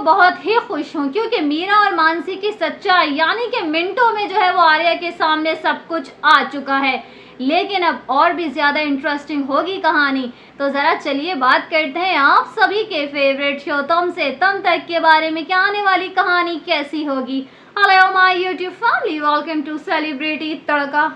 बहुत ही खुश हूँ क्योंकि मीरा और मानसी की सच्चाई यानी कि मिनटों में जो है वो आर्या के सामने सब कुछ आ चुका है। लेकिन अब और भी ज़्यादा इंटरेस्टिंग होगी कहानी, तो ज़रा चलिए बात करते हैं आप सभी के फेवरेट शो तुम से तुम तक के बारे में कि आने वाली कहानी कैसी होगी। Hello my YouTube family, welcome to celebrity Tadka.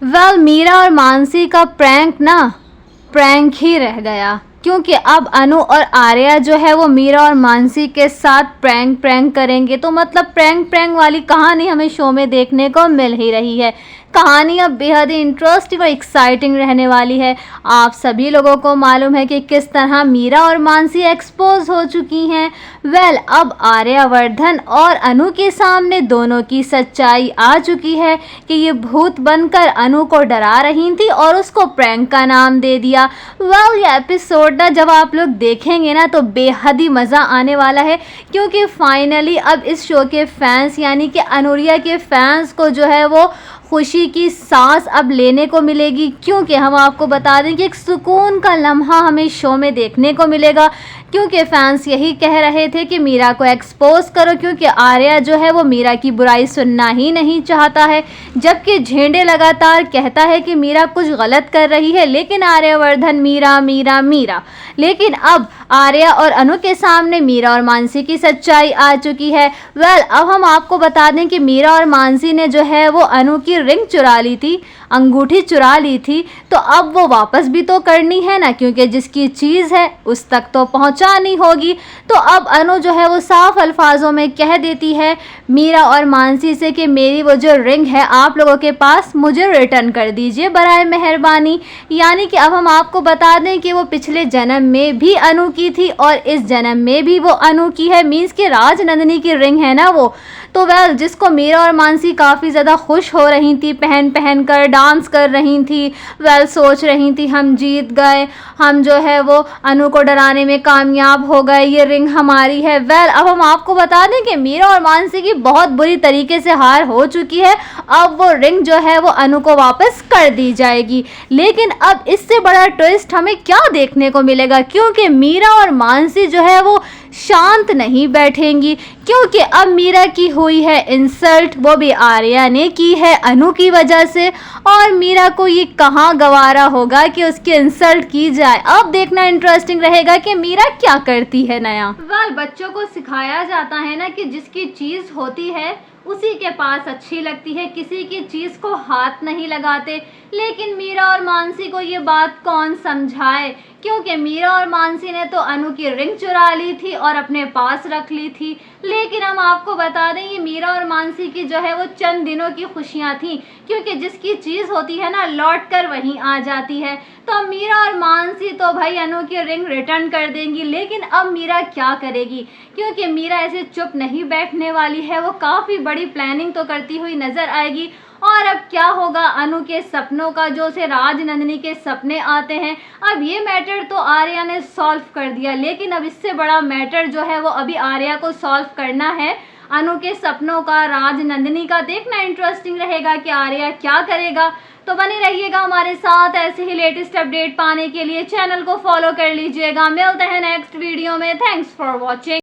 Well, Meera और मानसी का प्रैंक ही रह गया क्योंकि अब अनु और आर्या जो है वो मीरा और मानसी के साथ प्रैंक करेंगे। तो मतलब प्रैंक वाली कहानी हमें शो में देखने को मिल ही रही है। कहानी अब बेहद ही इंटरेस्टिंग और एक्साइटिंग रहने वाली है। आप सभी लोगों को मालूम है कि किस तरह मीरा और मानसी एक्सपोज हो चुकी हैं। वेल, अब आर्यवर्धन और अनु के सामने दोनों की सच्चाई आ चुकी है कि ये भूत बनकर अनु को डरा रही थी और उसको प्रैंक का नाम दे दिया। वेल, ये एपिसोड ना जब आप लोग देखेंगे ना तो बेहद ही मज़ा आने वाला है क्योंकि फाइनली अब इस शो के फैंस यानी कि अनुरिया के फैंस को जो है वो खुशी की सांस अब लेने को मिलेगी क्योंकि हम आपको बता दें कि एक सुकून का लम्हा हमें शो में देखने को मिलेगा क्योंकि फैंस यही कह रहे थे कि मीरा को एक्सपोज करो क्योंकि आर्या जो है वो मीरा की बुराई सुनना ही नहीं चाहता है, जबकि झेंडे लगातार कहता है कि मीरा कुछ गलत कर रही है। लेकिन आर्यवर्धन मीरा मीरा मीरा, लेकिन अब आर्या और अनु के सामने मीरा और मानसी की सच्चाई आ चुकी है। वेल, अब हम आपको बता दें कि मीरा और मानसी ने जो है वो अनु की रिंग चुरा ली थी, अंगूठी चुरा ली थी, तो अब वो वापस भी तो करनी है ना क्योंकि जिसकी चीज़ है उस तक तो पहुंचानी होगी। तो अब अनु जो है वो साफ अल्फाजों में कह देती है मीरा और मानसी से कि मेरी वो जो रिंग है आप लोगों के पास, मुझे रिटर्न कर दीजिए बराए मेहरबानी। यानी कि अब हम आपको बता दें कि वो पिछले जन्म में भी अनु की थी और इस जन्म में भी वो अनु की है, मीन्स कि राजनंदिनी की रिंग है ना वो। तो वेल, जिसको मीरा और मानसी काफ़ी ज़्यादा खुश हो रही थी, पहन कर डांस कर रही थी। वेल, सोच रही थी हम जीत गए, हम जो है वो अनु को डराने में कामयाब हो गए, ये रिंग हमारी है। वेल, अब हम आपको बता दें कि मीरा और मानसी की बहुत बुरी तरीके से हार हो चुकी है। अब वो रिंग जो है वो अनु को वापस कर दी जाएगी। लेकिन अब इससे बड़ा ट्विस्ट हमें क्या देखने को मिलेगा क्योंकि मीरा और मानसी जो है वो शांत नहीं बैठेंगी क्योंकि अब मीरा की हुई है इंसल्ट, वो भी आर्या ने की है अनु की वजह से, और मीरा को ये कहाँ गवारा होगा कि उसकी इंसल्ट की जाए। अब देखना इंटरेस्टिंग रहेगा कि मीरा क्या करती है नया। वेल, बच्चों को सिखाया जाता है ना कि जिसकी चीज़ होती है उसी के पास अच्छी लगती है, किसी की चीज़ को हाथ नहीं लगाते। लेकिन मीरा और मानसी को ये बात कौन समझाए क्योंकि मीरा और मानसी ने तो अनु की रिंग चुरा ली थी और अपने पास रख ली थी। लेकिन हम आपको बता दें ये मीरा और मानसी की जो है वो चंद दिनों की खुशियां थी क्योंकि जिसकी चीज़ होती है ना लौट कर वहीं आ जाती है। तो मीरा और मानसी तो भाई अनु की रिंग रिटर्न कर देंगी। लेकिन अब मीरा क्या करेगी क्योंकि मीरा ऐसे चुप नहीं बैठने वाली है, वो काफ़ी बड़ी प्लानिंग तो करती हुई नज़र आएगी। और अब क्या होगा अनु के सपनों का, जो से राजनंदिनी के सपने आते हैं। अब ये मैटर तो आर्या ने सॉल्व कर दिया, लेकिन अब इससे बड़ा मैटर जो है वो अभी आर्या को सॉल्व करना है, अनु के सपनों का, राजनंदिनी का। देखना इंटरेस्टिंग रहेगा कि आर्या क्या करेगा। तो बने रहिएगा हमारे साथ, ऐसे ही लेटेस्ट अपडेट पाने के लिए चैनल को फॉलो कर लीजिएगा। मिलते हैं नेक्स्ट वीडियो में। Thanks for watching.